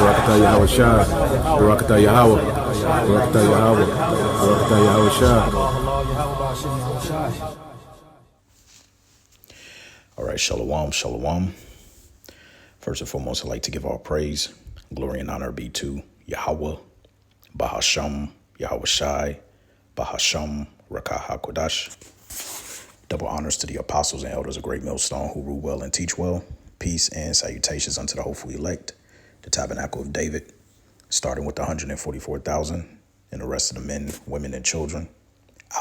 Barakatah Yahweh Shai. Barakatah Yahweh. Barakatah Yahweh. Barakatah Yahweh Shai. All right, shalom, shalom. First and foremost, I'd like to give all praise, glory, and honor be to Yahweh, Bahasham, Yahweh Shai, Bahasham, Rakah HaKodash. Double honors to the apostles and elders of Great Millstone who rule well and teach well. Peace and salutations unto the hopeful elect, the tabernacle of David, starting with the 144,000 and the rest of the men, women, and children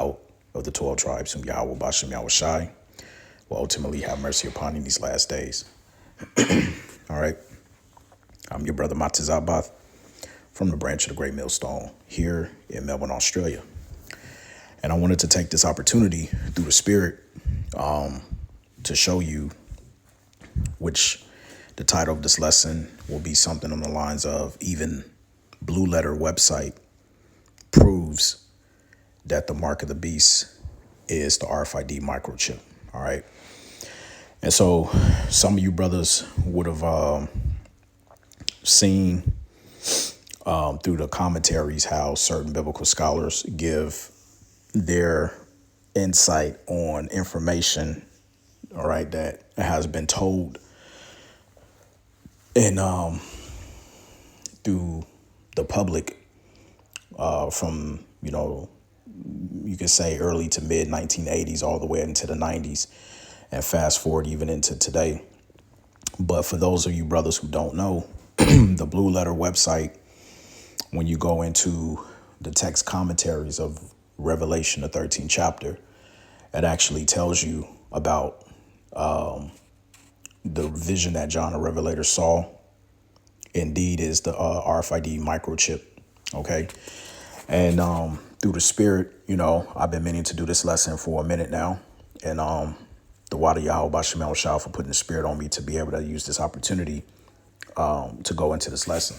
out of the 12 tribes whom Yahweh Bashem Yahweh Shai will ultimately have mercy upon in these last days. All right. I'm your brother Matizabath from the branch of the Great Millstone here in Melbourne, Australia. And I wanted to take this opportunity through the Spirit to show you, which the title of this lesson will be something on the lines of even Blue Letter website proves that the mark of the beast is the RFID microchip. All right. And so some of you brothers would have seen through the commentaries how certain biblical scholars give their insight on information, all right, that has been told and through the public from, you could say early to mid 1980s all the way into the 90s. And fast forward even into today. But for those of you brothers who don't know, the Blue Letter website, when you go into the text commentaries of Revelation, the 13th chapter, it actually tells you about the vision that John the Revelator saw. Indeed is the RFID microchip. Okay. And through the Spirit, I've been meaning to do this lesson for a minute now. And the Wada Yahweh Bashem Yahweh Shai for putting the Spirit on me to be able to use this opportunity to go into this lesson.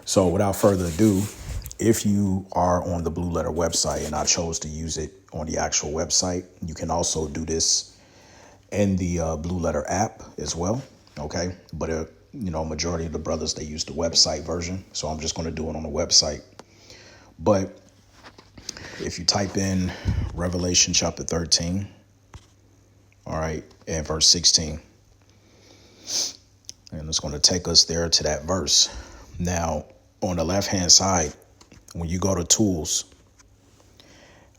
So without further ado, if you are on the Blue Letter website and I chose to use it on the actual website, you can also do this in the Blue Letter app as well. OK, but, majority of the brothers, they use the website version. So I'm just going to do it on the website. But if you type in Revelation chapter 13, all right, and verse 16. And it's going to take us there to that verse. Now, on the left-hand side, when you go to tools,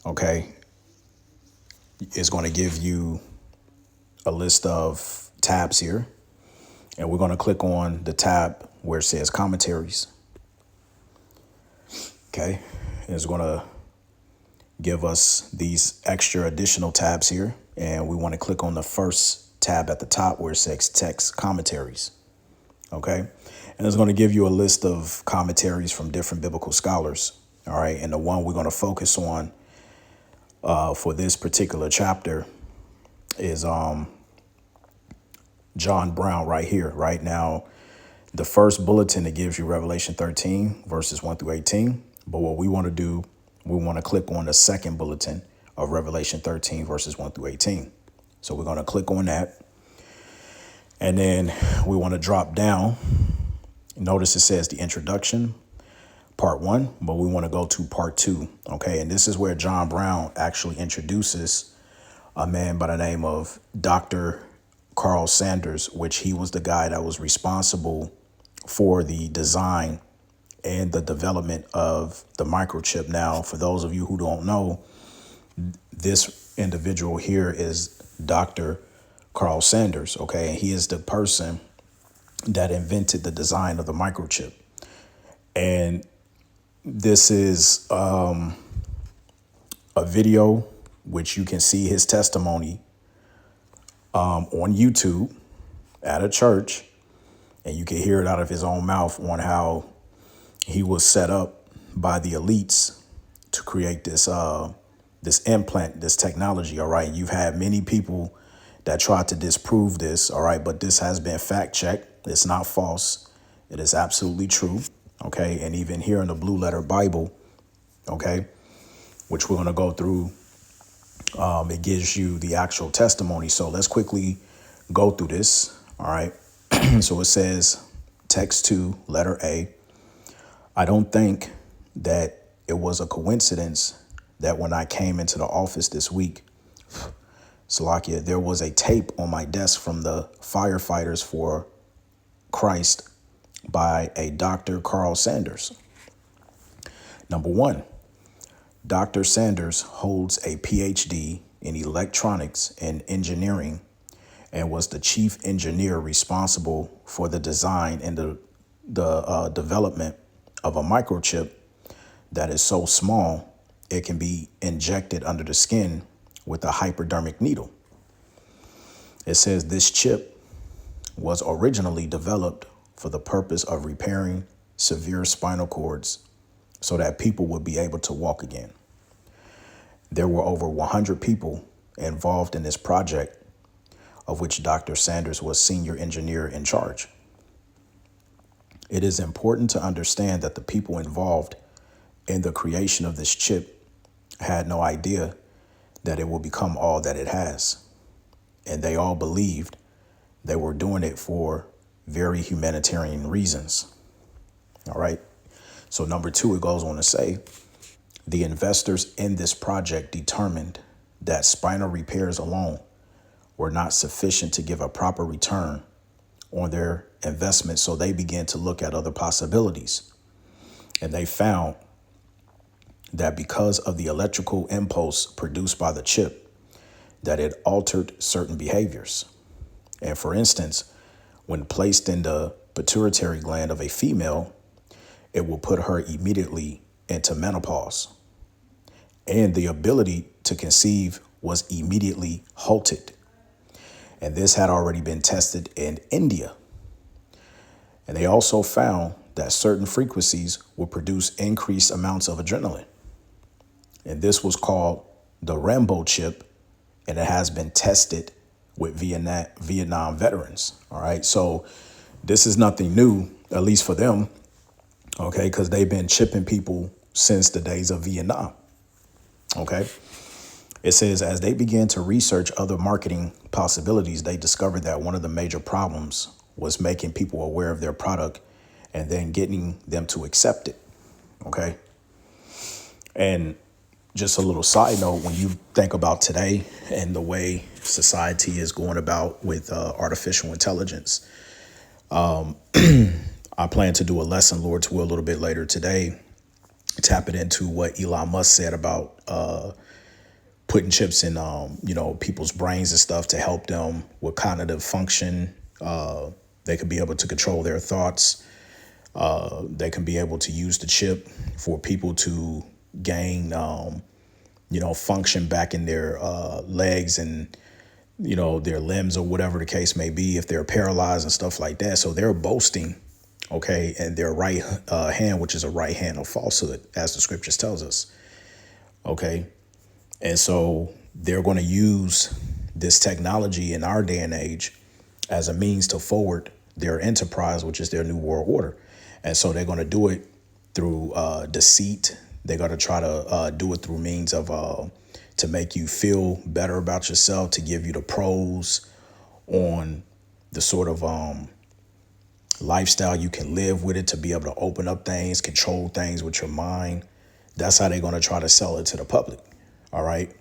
okay, it's going to give you a list of tabs here. And we're going to click on the tab where it says commentaries. Okay, and it's going to give us these extra additional tabs here. And we want to click on the first tab at the top where it says text commentaries. OK, and it's going to give you a list of commentaries from different biblical scholars. All right. And the one we're going to focus on for this particular chapter is John Brown right here. Right now, the first bulletin that gives you Revelation 13 verses 1 through 18. But what we want to do, we want to click on the second bulletin of Revelation 13 verses 1 through 18. So we're going to click on that. And then we want to drop down. Notice it says the introduction, part 1, but we want to go to part 2. OK, and this is where John Brown actually introduces a man by the name of Dr. Carl Sanders, which he was the guy that was responsible for the design and the development of the microchip. Now, for those of you who don't know, this individual here is Dr. Carl Sanders. OK, and he is the person that invented the design of the microchip. And this is a video which you can see his testimony on YouTube at a church. And you can hear it out of his own mouth on how he was set up by the elites to create this this implant, this technology. All right. You've had many people that tried to disprove this. All right. But this has been fact checked. It's not false. It is absolutely true. OK, and even here in the Blue Letter Bible, OK, which we're going to go through. It gives you the actual testimony. So let's quickly go through this. All right. So it says Text 2, letter A. I don't think that it was a coincidence that when I came into the office this week, Salakia, there was a tape on my desk from the Firefighters for Christ by a Dr. Carl Sanders. Number one, Dr. Sanders holds a PhD in electronics and engineering and was the chief engineer responsible for the design and the development of a microchip that is so small it can be injected under the skin with a hypodermic needle. It says this chip was originally developed for the purpose of repairing severe spinal cords so that people would be able to walk again. There were over 100 people involved in this project, of which Dr. Sanders was senior engineer in charge. It is important to understand that the people involved in the creation of this chip had no idea that it will become all that it has. And they all believed they were doing it for very humanitarian reasons. All right. So number two, it goes on to say, the investors in this project determined that spinal repairs alone were not sufficient to give a proper return on their investment. So they began to look at other possibilities. And they found that because of the electrical impulse produced by the chip, that it altered certain behaviors. And for instance, when placed in the pituitary gland of a female, it will put her immediately into menopause. And the ability to conceive was immediately halted. And this had already been tested in India. And they also found that certain frequencies would produce increased amounts of adrenaline. And this was called the Rambo chip, and it has been tested with Vietnam veterans. All right. So this is nothing new, at least for them. OK, because they've been chipping people since the days of Vietnam. OK, it says as they began to research other marketing possibilities, they discovered that one of the major problems was making people aware of their product and then getting them to accept it. OK, and just a little side note, when you think about today and the way society is going about with artificial intelligence, I plan to do a lesson, Lord's will, a little bit later today, tapping into what Elon Musk said about putting chips in, people's brains and stuff to help them with cognitive function. They could be able to control their thoughts. They can be able to use the chip for people to gain, function back in their legs and, their limbs or whatever the case may be, if they're paralyzed and stuff like that. So they're boasting, okay, and their right hand, which is a right hand of falsehood, as the scriptures tells us. Okay. And so they're going to use this technology in our day and age as a means to forward their enterprise, which is their new world order. And so they're going to do it through deceit. They're going to try to do it through means of to make you feel better about yourself, to give you the pros on the sort of lifestyle you can live with it, to be able to open up things, control things with your mind. That's how they're going to try to sell it to the public. All right.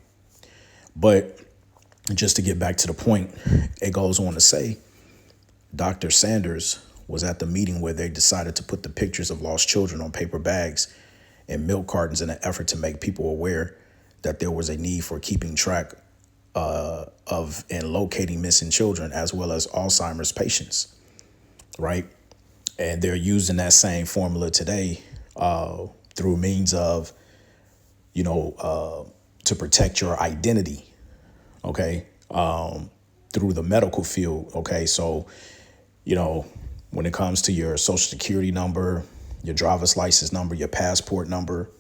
But just to get back to the point, it goes on to say Dr. Sanders was at the meeting where they decided to put the pictures of lost children on paper bags and milk cartons in an effort to make people aware that there was a need for keeping track of and locating missing children, as well as Alzheimer's patients. Right. And they're using that same formula today through means of, to protect your identity. OK, through the medical field. OK, so, when it comes to your social security number, your driver's license number, your passport number,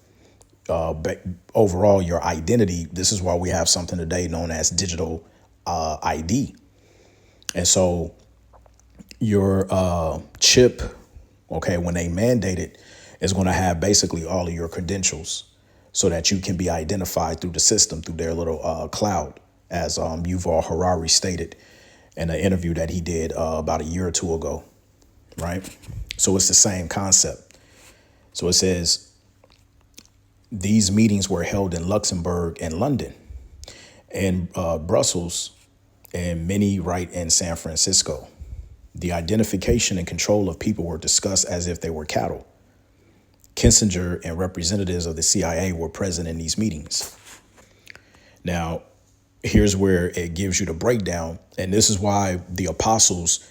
but overall, your identity. This is why we have something today known as digital ID. And so your chip, okay, when they mandate it, is going to have basically all of your credentials so that you can be identified through the system, through their little cloud, as Yuval Harari stated in an interview that he did about a year or two ago. right? So it's the same concept. So it says these meetings were held in Luxembourg and London and Brussels, and many right in San Francisco. The identification and control of people were discussed as if they were cattle. Kissinger and representatives of the CIA were present in these meetings. Now, here's where it gives you the breakdown. And this is why the apostles,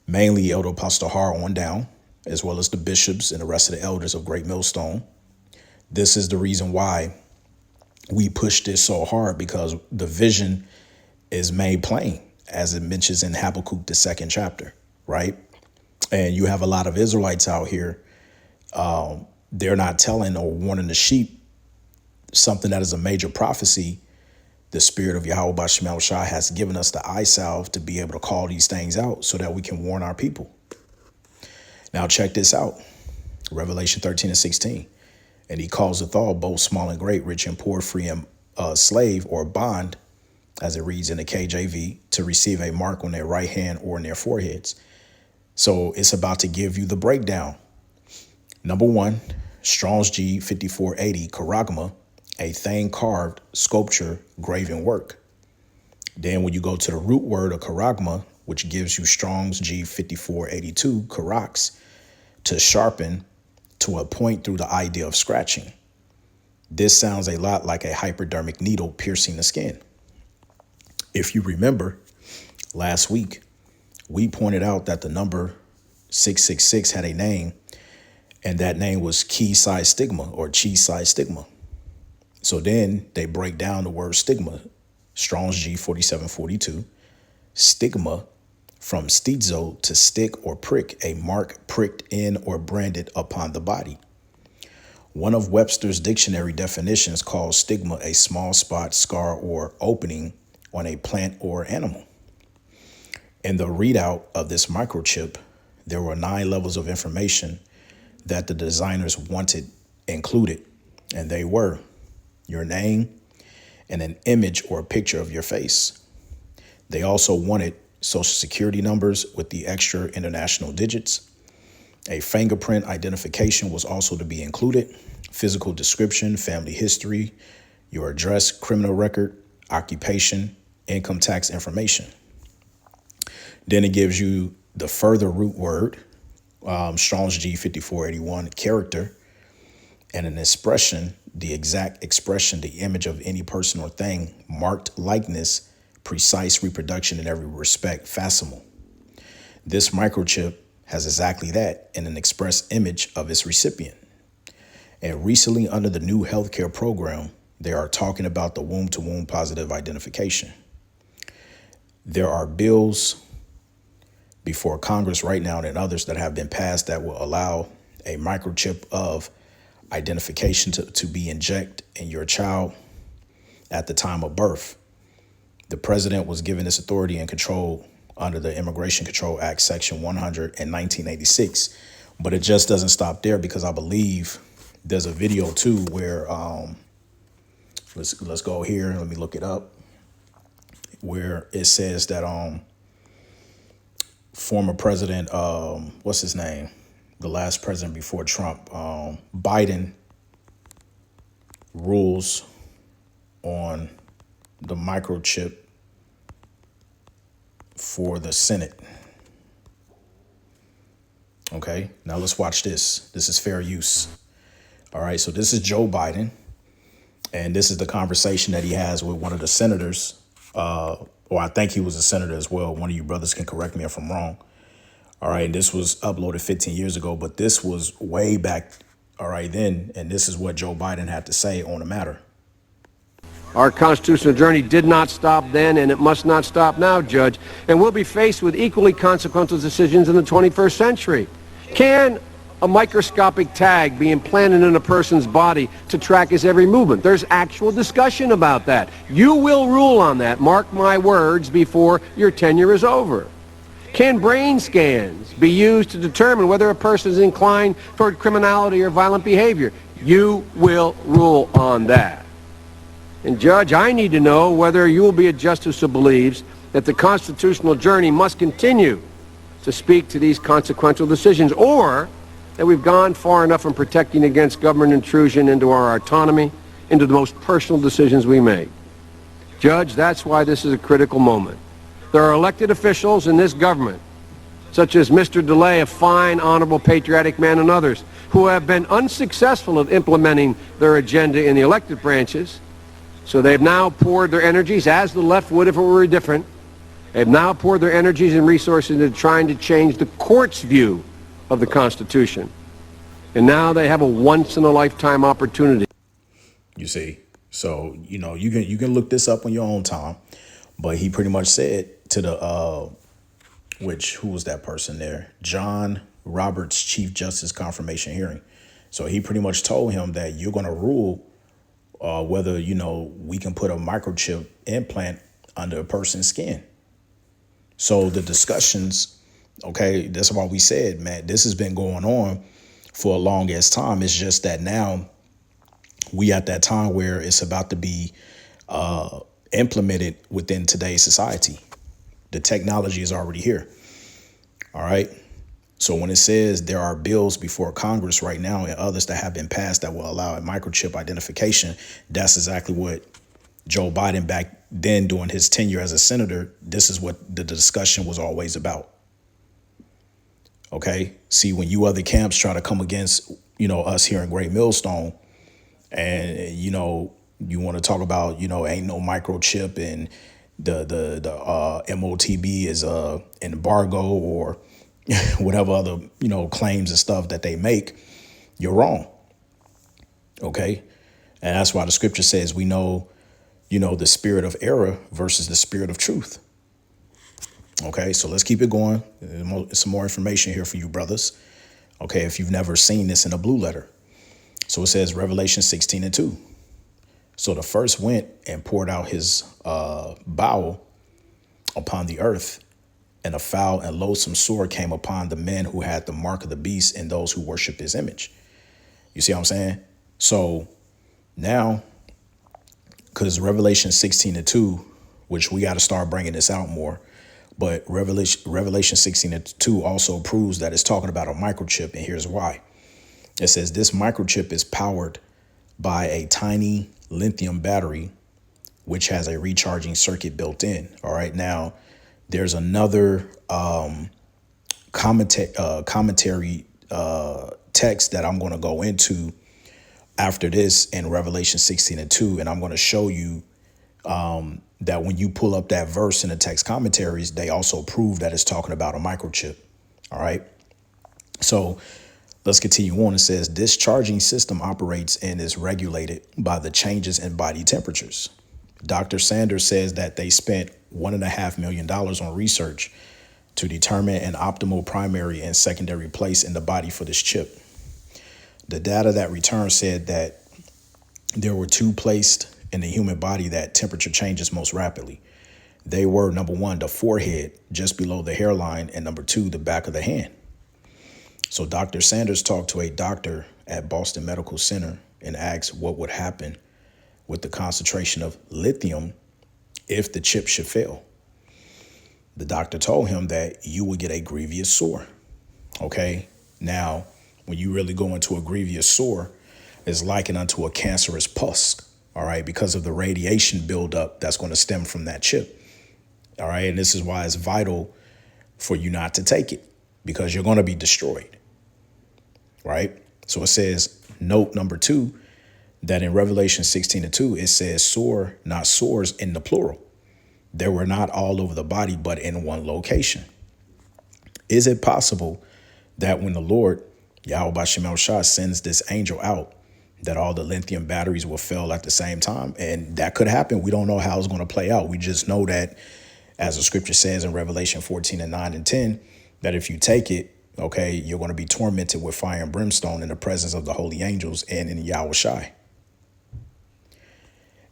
mainly Elder Apostle Har on down, as well as the bishops and the rest of the elders of Great Millstone, this is the reason why we push this so hard, because the vision is made plain, as it mentions in Habakkuk, the 2nd chapter, right? And you have a lot of Israelites out here. They're not telling or warning the sheep something that is a major prophecy. The Spirit of Yahweh B'Shem Shai has given us the eye salve to be able to call these things out so that we can warn our people. Now check this out. Revelation 13 and 16. And he calls the all, both small and great, rich and poor, free and slave or bond, as it reads in the KJV, to receive a mark on their right hand or in their foreheads. So it's about to give you the breakdown. Number one, Strong's G 5480, charagma, a thing carved, sculpture, graven work. Then when you go to the root word of charagma, which gives you Strong's G 5482, charax, to sharpen, to a point through the idea of scratching. This sounds a lot like a hypodermic needle piercing the skin. If you remember, last week, we pointed out that the number 666 had a name, and that name was Chi stigma or Chi stigma. So then they break down the word stigma, Strong's G 4742, stigma, from stizo, to stick or prick, a mark pricked in or branded upon the body. One of Webster's dictionary definitions calls stigma a small spot, scar, or opening on a plant or animal. In the readout of this microchip, there were 9 levels of information that the designers wanted included, and they were your name and an image or a picture of your face. They also wanted social security numbers with the extra international digits. A fingerprint identification was also to be included, physical description, family history, your address, criminal record, occupation, income tax information. Then it gives you the further root word, Strong's G 5481, character, and an expression, the exact expression, the image of any person or thing, marked likeness, precise reproduction in every respect, facsimile. This microchip has exactly that, in an express image of its recipient. And recently, under the new healthcare program, they are talking about the womb-to-womb positive identification. There are bills before Congress right now and others that have been passed that will allow a microchip of identification to be injected in your child at the time of birth. The president was given this authority and control under the Immigration Control Act, Section 100 in 1986. But it just doesn't stop there, because I believe there's a video too where let's go here. Let me look it up. Where it says that former president, what's his name? The last president before Trump, Biden, rules on the microchip for the Senate. Okay, now let's watch this. This is fair use. All right, so this is Joe Biden, and this is the conversation that he has with one of the senators, or I think he was a senator as well. One of you brothers can correct me if I'm wrong. All right, and this was uploaded 15 years ago, but this was way back, all right, then, and this is what Joe Biden had to say on the matter. Our constitutional journey did not stop then, and it must not stop now, Judge, and we'll be faced with equally consequential decisions in the 21st century. Can a microscopic tag be implanted in a person's body to track his every movement? There's actual discussion about that. You will rule on that, mark my words, before your tenure is over. Can brain scans be used to determine whether a person is inclined toward criminality or violent behavior? You will rule on that. And Judge, I need to know whether you will be a justice who believes that the constitutional journey must continue to speak to these consequential decisions, or that we've gone far enough in protecting against government intrusion into our autonomy, into the most personal decisions we make. Judge, that's why this is a critical moment. There are elected officials in this government, such as Mr. DeLay, a fine, honorable, patriotic man, and others, who have been unsuccessful at implementing their agenda in the elected branches. So they've now poured their energies, as the left would if it were different, they've now poured their energies and resources into trying to change the court's view of the Constitution. And now they have a once-in-a-lifetime opportunity. You see? So, you can look this up on your own time. But he pretty much said to the, who was that person there? John Roberts, Chief Justice confirmation hearing. So he pretty much told him that you're going to rule whether, we can put a microchip implant under a person's skin. So the discussions, okay, that's why we said, man, this has been going on for a long ass time. It's just that now we at that time where it's about to be implemented within today's society. The technology is already here. All right. So when it says there are bills before Congress right now and others that have been passed that will allow a microchip identification, that's exactly what Joe Biden back then during his tenure as a senator, this is what the discussion was always about. OK, see, when you other camps try to come against, us here in Great Millstone and, you want to talk about, ain't no microchip and the MOTB is an embargo or whatever other, claims and stuff that they make, you're wrong. OK, and that's why the scripture says we know, the spirit of error versus the spirit of truth. OK, so let's keep it going. Some more information here for you, brothers. OK, if you've never seen this in a blue letter. So it says Revelation 16:2. So the first went and poured out his bowel upon the earth, and a foul and loathsome sword came upon the men who had the mark of the beast and those who worship his image. You see what I'm saying? So now, because Revelation 16:2, which we got to start bringing this out more, but Revelation 16:2 also proves that it's talking about a microchip, and here's why. It says this microchip is powered by a tiny lithium battery, which has a recharging circuit built in. All right. Now, there's another commentary text that I'm going to go into after this in Revelation 16:2. And I'm going to show you that when you pull up that verse in the text commentaries, they also prove that it's talking about a microchip. All right. So let's continue on. It says this charging system operates and is regulated by the changes in body temperatures. Dr. Sanders says that they spent $1.5 million on research to determine an optimal primary and secondary place in the body for this chip. The data that returned said that there were two placed in the human body that temperature changes most rapidly. They were, number one, the forehead just below the hairline, and number two, the back of the hand. So Dr. Sanders talked to a doctor at Boston Medical Center and asked what would happen with the concentration of lithium if the chip should fail. The doctor told him that you would get a grievous sore. OK, now, when you really go into a grievous sore, it's likened unto a cancerous pus. All right, because of the radiation buildup that's going to stem from that chip. All right. And this is why it's vital for you not to take it, because you're going to be destroyed. Right. So it says, note number 2, that in Revelation 16:2, it says sore, not sores in the plural. They were not all over the body, but in one location. Is it possible that when the Lord, Yahweh B'Shem El Shah, sends this angel out, that all the lithium batteries will fail at the same time? And that could happen. We don't know how it's going to play out. We just know that, as the scripture says in Revelation 14:9-10, that if you take it, OK, you're going to be tormented with fire and brimstone in the presence of the holy angels and in Yahweh Shai.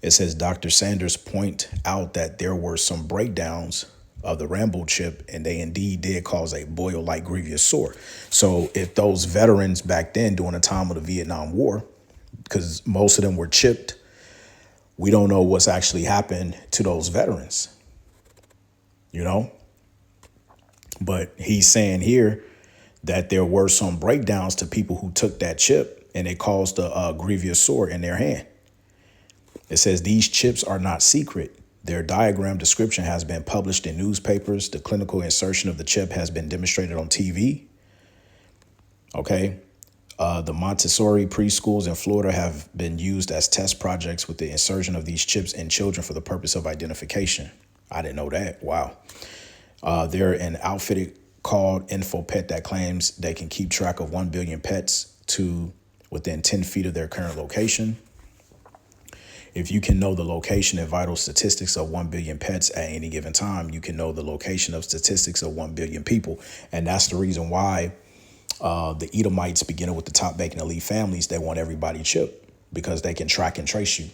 It says Dr. Sanders point out that there were some breakdowns of the Rambo chip, and they indeed did cause a boil-like grievous sore. So if those veterans back then during the time of the Vietnam War, because most of them were chipped, we don't know what's actually happened to those veterans. You know, But he's saying here that there were some breakdowns to people who took that chip and it caused a grievous sore in their hand. It says these chips are not secret. Their diagram description has been published in newspapers. The clinical insertion of the chip has been demonstrated on TV. Okay. The Montessori preschools in Florida have been used as test projects with the insertion of these chips in children for the purpose of identification. I didn't know that. Wow. They're an outfit called InfoPet that claims they can keep track of 1 billion pets to within 10 feet of their current location. If you can know the location and vital statistics of 1 billion pets at any given time, you can know the location of statistics of 1 billion people. And that's the reason why the Edomites, beginning with the top bacon elite families, they want everybody chipped because they can track and trace you.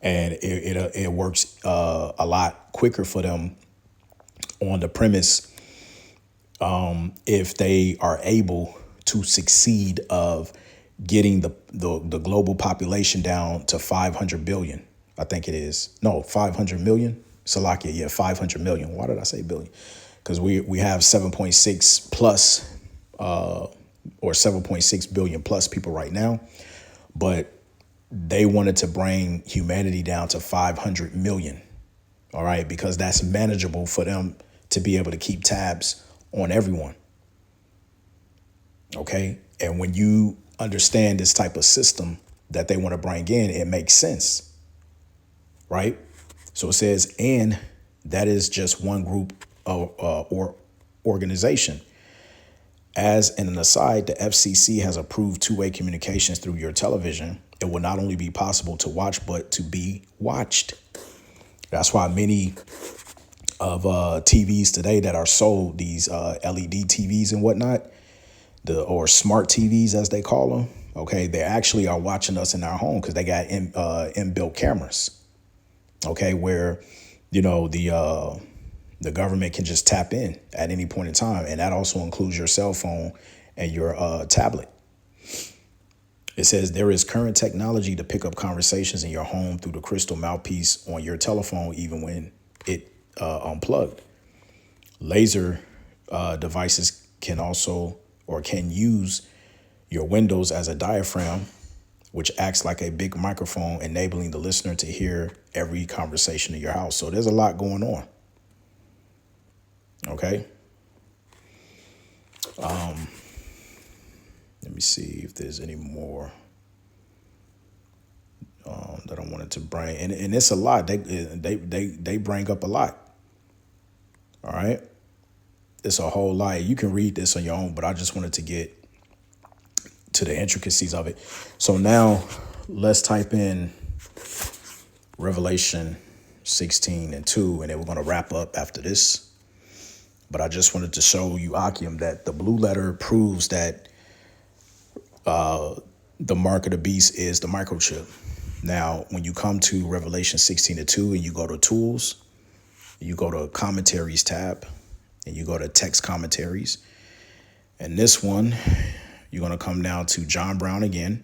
And it works a lot quicker for them on the premise if they are able to succeed of getting the global population down to 500 billion. I think it is. No, 500 million. Salakia, yeah, 500 million. Why did I say billion? Because we have 7.6 plus or 7.6 billion plus people right now. But they wanted to bring humanity down to 500 million. All right, because that's manageable for them to be able to keep tabs on everyone. OK, and when you understand this type of system that they want to bring in, it makes sense. Right. So it says, and that is just one group or organization. As an aside, the FCC has approved two-way communications through your television. It will not only be possible to watch, but to be watched. That's why many of TVs today that are sold, these LED TVs and whatnot, or smart TVs as they call them, okay, they actually are watching us in our home because they got inbuilt cameras, okay, where, you know, the government can just tap in at any point in time. And that also includes your cell phone and your tablet. It says there is current technology to pick up conversations in your home through the crystal mouthpiece on your telephone, even when it unplugged. Laser devices can also or can use your windows as a diaphragm, which acts like a big microphone, enabling the listener to hear every conversation in your house. So there's a lot going on. Okay. Let me see if there's any more that I wanted to bring. And it's a lot. They bring up a lot. All right. It's a whole lot. You can read this on your own, but I just wanted to get to the intricacies of it. So now let's type in Revelation 16:2, and then we're going to wrap up after this. But I just wanted to show you, Akim, that the blue letter proves that the mark of the beast is the microchip. Now, when you come to Revelation 16:2 and you go to tools, you go to commentaries tab, and you go to text commentaries. And this one, you're going to come down to John Brown again,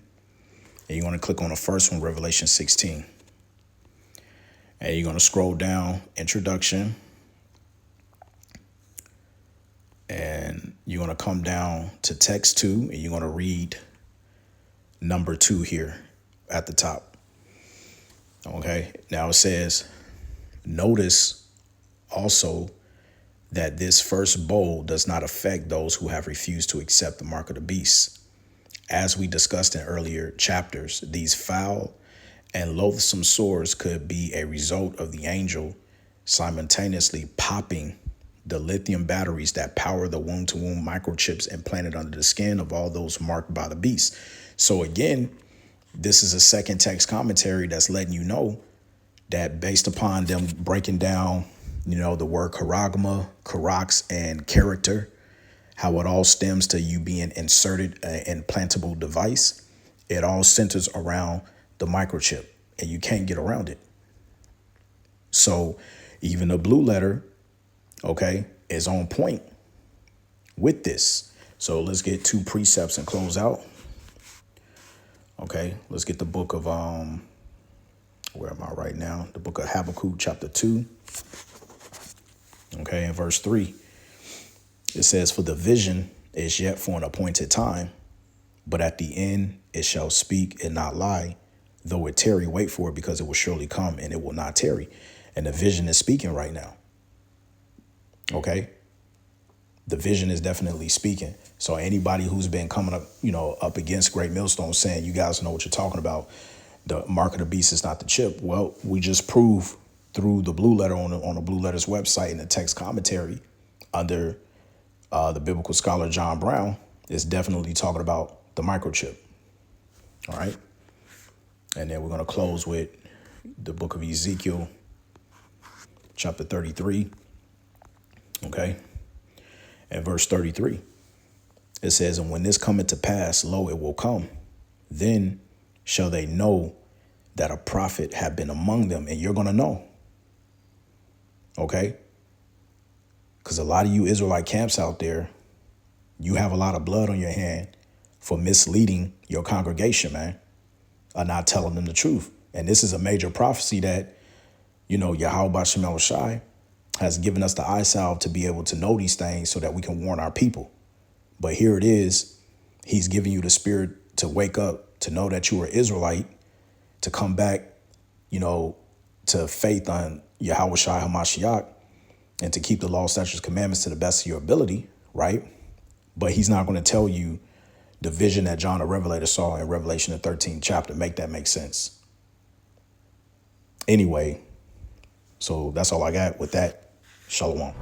and you're going to click on the first one, Revelation 16. And you're going to scroll down, introduction. And you're going to come down to text 2, and you're going to read number 2 here at the top. Okay. Now it says, notice also that this first bowl does not affect those who have refused to accept the mark of the beast. As we discussed in earlier chapters, these foul and loathsome sores could be a result of the angel simultaneously popping the lithium batteries that power the womb-to-womb microchips implanted under the skin of all those marked by the beast. So again, this is a second text commentary that's letting you know that based upon them breaking down, you know, the word charagma, charax, and character, how it all stems to you being inserted an implantable device. It all centers around the microchip, and you can't get around it. So even the blue letter, okay, is on point with this. So let's get 2 precepts and close out. Okay, let's get the book of, where am I right now? The book of Habakkuk, chapter 2. Okay, in verse 3, It says, for the vision is yet for an appointed time, but at the end it shall speak and not lie. Though it tarry, wait for it, because it will surely come and it will not tarry. And the vision is speaking right now. Okay? The vision is definitely speaking. So anybody who's been coming up, up against Great Millstone saying, you guys know what you're talking about, the mark of the beast is not the chip. Well, we just proved through the Blue Letter on the Blue Letters website in the text commentary under the biblical scholar John Brown is definitely talking about the microchip. All right. And then we're going to close with the book of Ezekiel, chapter 33. Okay. And verse 33. It says, and when this cometh to pass, lo, it will come. Then shall they know that a prophet have been among them. And you're going to know. Okay. Because a lot of you Israelite camps out there, you have a lot of blood on your hand for misleading your congregation, man, or not telling them the truth. And this is a major prophecy that, Yahweh B'Shem El-Shai has given us the eye salve to be able to know these things so that we can warn our people. But here it is. He's giving you the spirit to wake up, to know that you are Israelite, to come back, to faith on Yahweh Shai HaMashiach, and to keep the law, statutes, commandments to the best of your ability, right? But he's not going to tell you the vision that John the Revelator saw in Revelation, the 13th chapter. Make that make sense. Anyway, so that's all I got with that. Shalom.